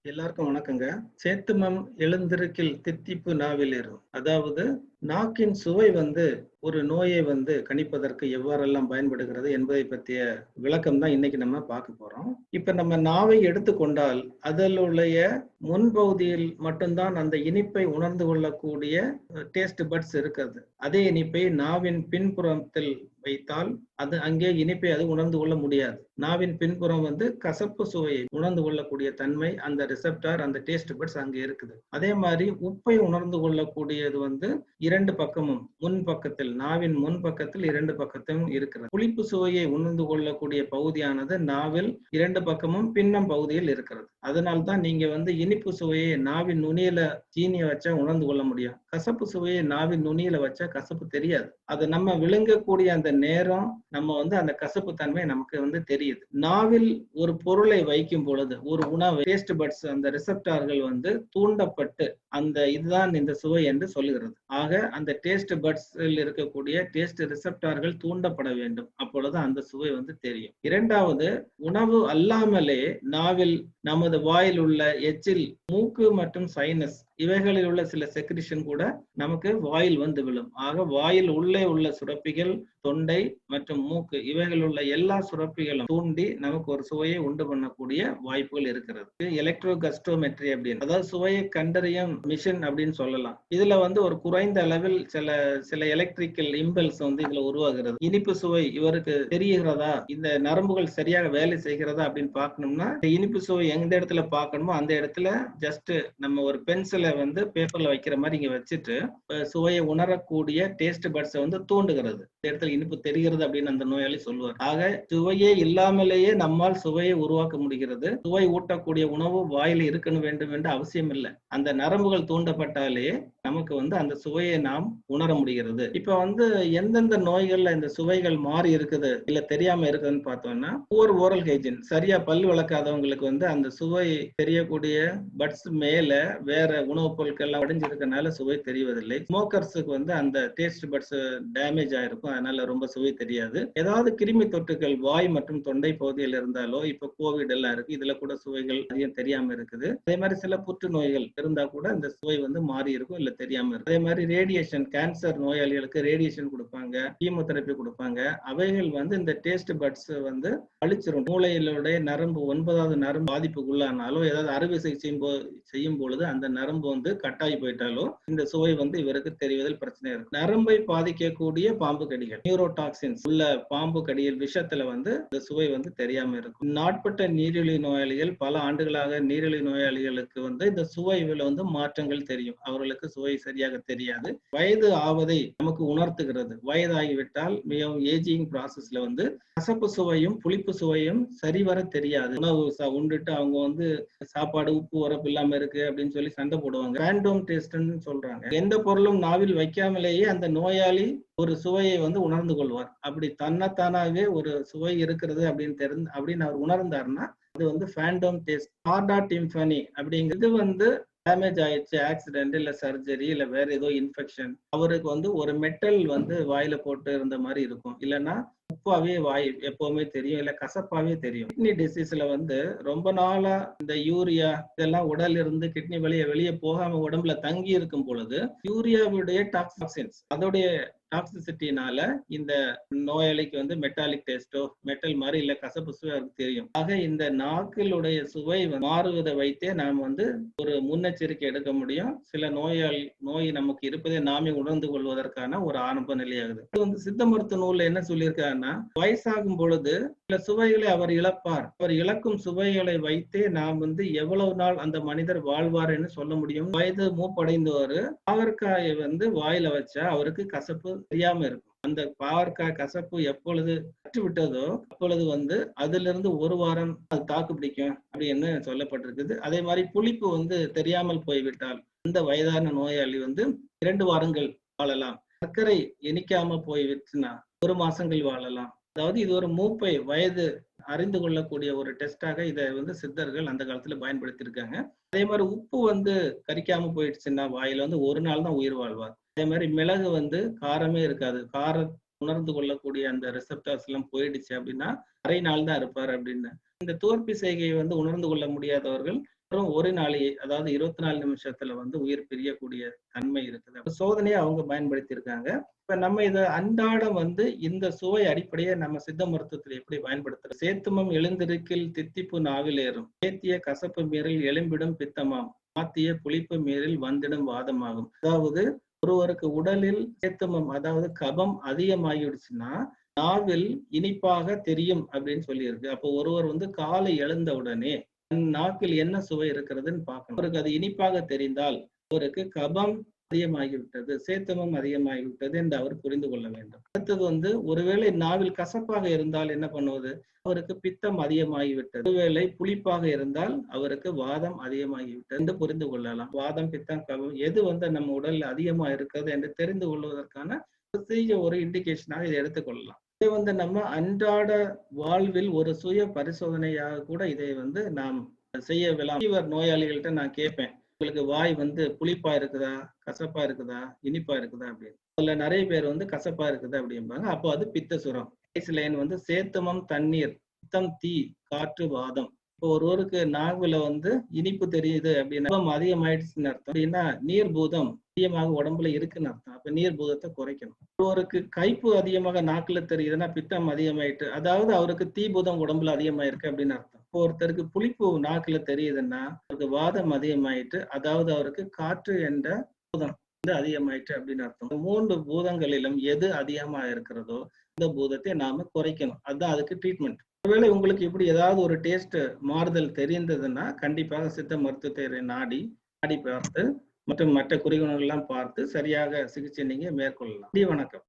எல்லாருக்கும் வணக்கங்க. "சேத்துமம் எழுந்திருக்கில் தித்திப்பு நாவிலேறும்." அதாவது நாக்கின் சுவை ஒரு நோயை கணிப்பதற்கு எவ்வாறெல்லாம் பயன்படுகிறது என்பதை பற்றிய விளக்கம் தான் இன்னைக்கு நம்ம பார்க்க போறோம். இப்ப நம்ம நாவை எடுத்துக்கொண்டால், அதிலுடைய முன்பகுதியில் மட்டும்தான் அந்த இனிப்பை உணர்ந்து கொள்ளக்கூடிய டேஸ்ட் பட்ஸ் இருக்கிறது. அதே இனிப்பை நாவின் பின்புறத்தில் வைத்தால் அது அங்கே இனிப்பை அது உணர்ந்து கொள்ள முடியாது. நாவின் பின்புறம் கசப்பு சுவையை உணர்ந்து கொள்ளக்கூடிய தன்மை அந்த ரிசெப்டார் அந்த டேஸ்ட் பட்ஸ் அங்கே இருக்குது. அதே மாதிரி உப்பை உணர்ந்து கொள்ளக்கூடியது இரண்டு பக்கமும் முன் பக்கத்தில் நாவின் முன் பக்கத்தில் இரண்டு பக்கத்திலும் இருக்கிறது. புளிப்பு சுவையை உணர்ந்து கொள்ளக்கூடிய பகுதியானது நாவில் இரண்டு பக்கமும் பின்னம் பகுதியில் இருக்கிறது. அதனால் தான் நீங்க இனிப்பு சுவையை நாவின் நுனியில சீனியை வச்சா உணர்ந்து கொள்ள முடியும். கசப்பு சுவையை நாவின் நுனியில வச்சா கசப்பு தெரியாது. அது நம்ம விழுங்கக்கூடிய அந்த நேரம் நம்ம அந்த கசப்பு தன்மை நமக்கு தெரியுது. நாவில் ஒரு பொருளை வைக்கும் பொழுது ஒரு உணவு டேஸ்ட் பட்ஸ் அந்த ரிசெப்டார்கள் தூண்டப்பட்டு அந்த இதுதான் இந்த சுவை என்று சொல்லுகிறது. ஆக அந்த டேஸ்ட் பட்ஸில் இருக்கக்கூடிய டேஸ்ட் ரிசெப்டார்கள் தூண்டப்பட வேண்டும். அப்பொழுது அந்த சுவை தெரியும். இரண்டாவது, உணவு அல்லாமலே நாவில் நமது வாயில் உள்ள எச்சில், மூக்கு மற்றும் சைனஸ் இவைகளில் உள்ள சில செக்ரிஷன் கூட நமக்கு வாயில் விழும். ஆக வாயில் உள்ளே உள்ள சுரப்பிகள், தொண்டை மற்றும் மூக்கு இவைகள் உள்ள எல்லா சுரப்பிகளும் தூண்டி நமக்கு ஒரு சுவையை உண்டு பண்ணக்கூடிய வாய்ப்புகள் இருக்கிறது. எலக்ட்ரோ கஸ்ட்ரோமெட்ரி அப்படின்னு, அதாவது சுவையை கண்டறியும் மிஷின் அப்படின்னு சொல்லலாம். இதுல ஒரு குறைந்த அளவில் சில எலக்ட்ரிக்கல் இம்பல்ஸ் இதுல உருவாகிறது. இனிப்பு சுவை இவருக்கு தெரிகிறதா, இந்த நரம்புகள் சரியாக வேலை செய்கிறதா அப்படின்னு பார்க்கணும்னா இனிப்பு சுவை எந்த இடத்துல பார்க்கணுமோ அந்த இடத்துல ஜஸ்ட் நம்ம ஒரு பென்சிலை பேப்பர்ல வைக்கிற மாதிரி இங்க வச்சுட்டு சுவையை உணரக்கூடிய டேஸ்ட் பட்ஸ் தூண்டுகிறது. இந்த இடத்துல இனிப்பு தெரிகிறது அப்படின்னு அந்த நோயாளி சொல்லுவார். ஆக சுவையே இல்லாமலேயே நம்மால் சுவையை உருவாக்க முடிகிறது. சுவை ஊட்டக்கூடிய உணவு வாயில இருக்கணும் வேண்டும் என்று அவசியம் இல்லை. அந்த நரம்புகள் தூண்டப்பட்டாலே நமக்கு அந்த சுவையை நாம் உணர முடிகிறது. இப்ப எந்தெந்த நோய்கள்ல இந்த சுவைகள் மாறி இருக்குது இல்ல தெரியாம இருக்குதுன்னு பார்த்தோம்னா, புவர் ஓரல் ஹைஜீன், சரியா பல் வளர்க்காதவங்களுக்கு அந்த சுவை தெரியக்கூடிய பட்ஸ் மேல வேற உணவுப் பொருட்கள் எல்லாம் அடைஞ்சிருக்கனால சுவை தெரிவதில்லை. ஸ்மோக்கர்ஸுக்கு அந்த டேஸ்ட் பட்ஸ் டேமேஜ் ஆயிருக்கும், அதனால ரொம்ப சுவை தெரியாது. ஏதாவது கிருமி தொற்றுகள் வாய் மற்றும் தொண்டை பகுதியில் இருந்தாலோ, இப்ப கோவிட் எல்லாம் இருக்கு, இதுல கூட சுவைகள் அதிகம் தெரியாம இருக்குது. அதே மாதிரி சில புற்றுநோய்கள் இருந்தா கூட இந்த சுவை மாறி இருக்கும் இல்ல தெரியாம இருக்கும். அதே மாதிரி ரேடியேஷன், கேன்சர் நோயாளிகளுக்கு ரேடியேஷன் கொடுப்பாங்க, கீமோதெரபி கொடுப்பாங்க. அவைகள் இந்த டேஸ்ட் பட்ஸ் அழிச்சிரும். மூளையிலுடைய நரம்பு 9வது நரம்பு பாதிப்புக்குள்ளானாலோ ஏதாவது அறுவை சிகிச்சை செய்யும் பொழுது அந்த நரம்பு கட்டாயி போயிட்டாலோ இந்த சுவை இவருக்கு தெரிவதில் பிரச்சனை இருக்கு. நரம்பை பாதிக்கக்கூடிய பாம்பு கடிகள், நியூரோடாக்சின்ஸ் உள்ள பாம்பு கடியில் விஷத்துல இந்த சுவை தெரியாம இருக்கும். நாட்பட்ட நீரிழிவு நோயாளிகள், பல ஆண்டுகளாக நீரிழிவு நோயாளிகளுக்கு இந்த சுவைவில் மாற்றங்கள் தெரியும். அவர்களுக்கு சுவை சரியாக தெரியாது. வயது ஆவதை நமக்கு உணர்த்துகிறது. வயதாகிவிட்டால் மிகவும் ஏஜிங் ப்ராசஸ்ல கசப்பு சுவையும் புளிப்பு சுவையும் சரிவர தெரியாது. உணவு உண்டுட்டு அவங்க சாப்பாடு உப்பு உரப்பு இல்லாம இருக்கு அப்படின்னு சொல்லி சண்டை போடுவாங்க. ரேண்டம் டேஸ்ட்னு சொல்றாங்க. எந்த பொருளும் நாவில் வைக்காமலேயே அந்த நோயாளி ஒரு சுவையை உணர்ந்து கொள்வார். அப்படி தன்னைத்தானாகவே ஒரு சுவை இருக்கிறது அப்படின்னு அவர் உணர்ந்தாருன்னா அது ஃபேண்டம் டேஸ்ட். ஹார்டா டிம்பானி அப்படிங்கிறது டேமேஜ் ஆயிடுச்சு, ஆக்சிடென்ட் இல்ல சர்ஜரி இல்ல வேற ஏதோ இன்ஃபெக்ஷன், அவருக்கு ஒரு மெட்டல் வாயில போட்டு இருந்த மாதிரி இருக்கும். இல்லைன்னா உப்பாவே வாய் எப்பவுமே தெரியும், இல்ல கசப்பாவே தெரியும். கிட்னி டிசீஸ்ல ரொம்ப நாளா இந்த யூரியா இதெல்லாம் உடல் இருந்து கிட்னி வெளியே போகாம உடம்புல தங்கி இருக்கும் பொழுது யூரியாவுடைய டாக்ஸின்ஸ் அதோடைய டாக்ஸிசிட்டினால இந்த நோயாளிக்கு மெட்டாலிக் டேஸ்டோ மெட்டல் மாதிரி இல்ல கசப்பு சுவை அவருக்கு தெரியும். ஆக இந்த நாக்கிலுடைய சுவை மாறுவதை வைத்தே நாம் ஒரு முன்னெச்சரிக்கை எடுக்க முடியும். சில நோய் நமக்கு இருப்பதை நாமே உணர்ந்து கொள்வதற்கான ஒரு ஆரம்ப நிலையாகுது. இது சித்த மருத்துவ நூல்ல என்ன சொல்லியிருக்காருன்னா, வயசாகும் பொழுது சில சுவைகளை அவர் இழப்பார். அவர் இழக்கும் சுவைகளை வைத்தே நாம் எவ்வளவு நாள் அந்த மனிதர் வாழ்வார்னு சொல்ல முடியும். வயது மூப்படைந்தவர் பாவற்காயை வாயில வச்சா அவருக்கு கசப்பு தெரியாம இருக்கும். அந்த பாவற்காய் கசப்பு எப்பொழுது கற்று விட்டதோ அப்பொழுது அதிலிருந்து ஒரு வாரம் அது தாக்கு பிடிக்கும் அப்படின்னு சொல்லப்பட்டிருக்குது. அதே மாதிரி புளிப்பு தெரியாமல் போய்விட்டால் அந்த வயதான நோயாளி 2 வாரங்கள் வாழலாம். சர்க்கரை இனிக்காம போய்விட்டுனா 1 மாசங்கள் வாழலாம். அதாவது இது ஒரு மூப்பை வயது அறிந்து கொள்ளக்கூடிய ஒரு டெஸ்டாக இதை சித்தர்கள் அந்த காலத்துல பயன்படுத்தி இருக்காங்க. அதே மாதிரி உப்பு கரிக்காம போயிடுச்சுன்னா வாயில 1 நாள் தான் உயிர் வாழ்வார். அதே மாதிரி மிளகு காரமே இருக்காது. காரம் உணர்ந்து கொள்ளக்கூடிய அந்த ரிசெப்டார்ஸ் எல்லாம் போயிடுச்சு அப்படின்னா அரை நாள் தான் இருப்பார் அப்படின்னு. இந்த தோற்பி செய்கையை உணர்ந்து கொள்ள முடியாதவர்கள் அப்புறம் ஒரு நாளையே அதாவது 24 நிமிஷத்துல வந்து உயிர் பிரியக்கூடிய தன்மை இருக்குது. அப்ப சோதனையை அவங்க பயன்படுத்தி இருக்காங்க. இப்ப நம்ம இத அன்றாடம் வந்து இந்த சுவை அடிப்படையை நம்ம சித்த மருத்துவத்துல எப்படி பயன்படுத்துறோம்? சேத்துமம் எழுந்திருக்கில் தித்திப்பு நாவில் ஏறும். ஏத்திய கசப்பு மீறில் எலும்பிடும் பித்தமாம். ஆத்திய புளிப்பு மீறில் வந்திடும் வாதமாகும். அதாவது ஒருவருக்கு உடலில் சேத்துமம் அதாவது கபம் அதிகமாகிடுச்சுன்னா நாவில் இனிப்பாக தெரியும் அப்படின்னு சொல்லியிருக்கு. அப்போ ஒருவர் வந்து காலை எழுந்த உடனே நாக்கில் என்ன சுவை இருக்கிறதுன்னு பார்க்கணும். அவருக்கு அது இனிப்பாக தெரிந்தால் அவருக்கு கபம் அதிகமாகிவிட்டது, சேத்தமும் அதிகமாகிவிட்டது என்று அவர் புரிந்து கொள்ள வேண்டும். அடுத்தது வந்து ஒருவேளை நாவில் கசப்பாக இருந்தால் என்ன பண்ணுவது? அவருக்கு பித்தம் அதிகமாகிவிட்டது. ஒருவேளை புளிப்பாக இருந்தால் அவருக்கு வாதம் அதிகமாகிவிட்டது என்று புரிந்து கொள்ளலாம். வாதம், பித்தம், கபம் எது வந்து நம்ம உடல்ல அதிகமா இருக்கிறது என்று தெரிந்து கொள்வதற்கான ஒரு இண்டிகேஷனாக இதை எடுத்துக்கொள்ளலாம். இதை வந்து நம்ம அன்றாட வாழ்வில் ஒரு சுய பரிசோதனையாக கூட இதை வந்து நாம் செய்யலாம். நோயாளிகள்கிட்ட நான் கேட்பேன், உங்களுக்கு வாய் வந்து புளிப்பா இருக்குதா, கசப்பா இருக்குதா, இனிப்பா இருக்குதா அப்படின்னு. அதுல நிறைய பேர் வந்து கசப்பா இருக்குது அப்படிம்பாங்க. அப்போ அது பித்த சுரம். லைன் வந்து சேத்துமம் தண்ணீர், பித்தம் தீ, காற்று வாதம். இப்போ ஒருவருக்கு நாகுல வந்து இனிப்பு தெரியுது அப்படின்னா அதிகமாயிடுச்சுன்னு அர்த்தம். அப்படின்னா நீர் பூதம் அதிகமாக உடம்புல இருக்குன்னு அர்த்தம். அப்ப நீர் பூதத்தை குறைக்கணும். ஒருவருக்கு கைப்பு அதிகமாக நாக்குல தெரியுதுன்னா பித்தம் அதிகமாயிட்டு, அதாவது அவருக்கு தீ பூதம் உடம்புல அதிகமாயிருக்கு அப்படின்னு அர்த்தம். இப்போ ஒருத்தருக்கு புளிப்பு நாக்குல தெரியுதுன்னா அவருக்கு வாதம் அதிகமாயிட்டு, அதாவது அவருக்கு காற்று என்ற பூதம் வந்து அதிகமாயிட்டு அப்படின்னு அர்த்தம். 3 பூதங்களிலும் எது அதிகமா இருக்கிறதோ இந்த பூதத்தை நாம குறைக்கணும். அதுதான் அதுக்கு ட்ரீட்மெண்ட். ஒருவேளை உங்களுக்கு இப்படி ஏதாவது ஒரு டேஸ்ட் மாறுதல் தெரிந்ததுன்னா கண்டிப்பாக சித்த மருத்துவத்தை நாடி பார்த்து மற்றும் மற்ற குறிகுணங்கள் எல்லாம் பார்த்து சரியாக சிகிச்சை நீங்க மேற்கொள்ளலாம். வணக்கம்.